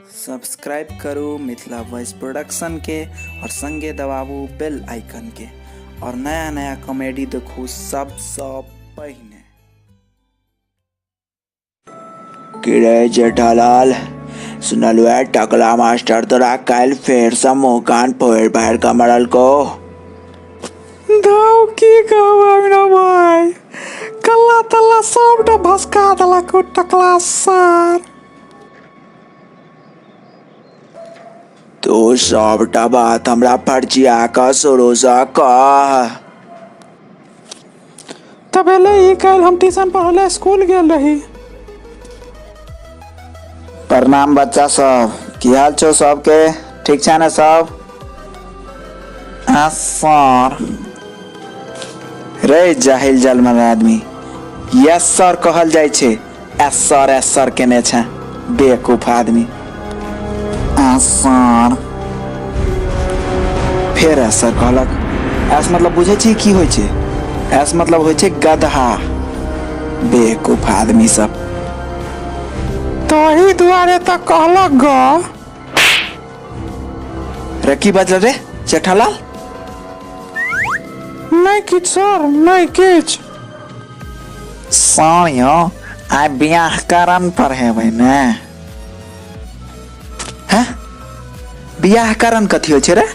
Subscribe करू Mithila voice production के और संगे दबाबू बेल आइकन के और नया नया कॉमेडी देखू सबसे पहिने। किरे जेठालाल सुनलुए टकला मास्टर तोरा काल फेर से मुँह कान फोड़ बाहर का मरल को दाऊ की कहबा भाई कल्ला तल्ला सबटा भसका देलक टकला सर। तू सबटा बात हमरा फर्जिया का शुरू से कह। तबेले ही कल हम ट्यूशन पढ़ले स्कूल गेल रही। प्रणाम बच्चा सब, की हाल छो सबके? ठीक छै ने सब? सर रे जाहिल जलमल आदमी, यस सर कहल जाइ छै, एस सर केने छै बेवकूफ आदमी। सर फेर एस सर कहलक। एस मतलब बुझे छी की होइ छै? एस मतलब होइ छै गधा। बेवकूफ आदमी सब। तही दुआरे त कहलक ग। रे की बजल रे जेठालाल? नहीं किछ सर, नहीं किछ। सर यो आइ बियाह करन पढ़ेबै ने? हैं? बियाह करन कथी होइ छै रे?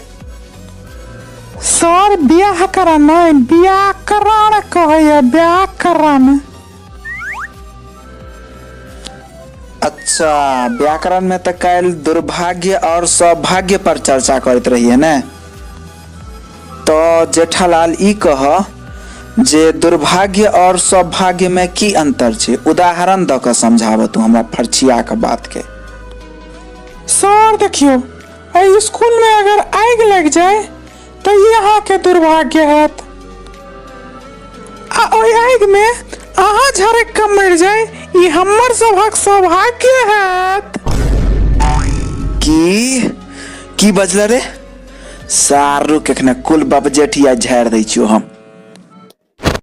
सर बियाह करन नहीं, व्याकरण कहैया, व्याकरण। अच्छा, व्याकरण में तो कल दुर्भाग्य और सौभाग्य पर चर्चा करते रहिए ने। तो जेठालाल ई कह जे दुर्भाग्य और सौभाग्य में की अंतर छै? उदाहरण द के समझाब तू हमरा फर्चिया के बात के। सर देखियो, एहि स्कूल में अगर आग लग जाए तो यहाँ के दुर्भाग्य हैत, आ ओहि आग में अहाँ झरक के मर जाए ई हमर सभक सौभाग्य हैत। की बजल रे? सारू के कुल बबजेठिया झाड़ दै छियो हम।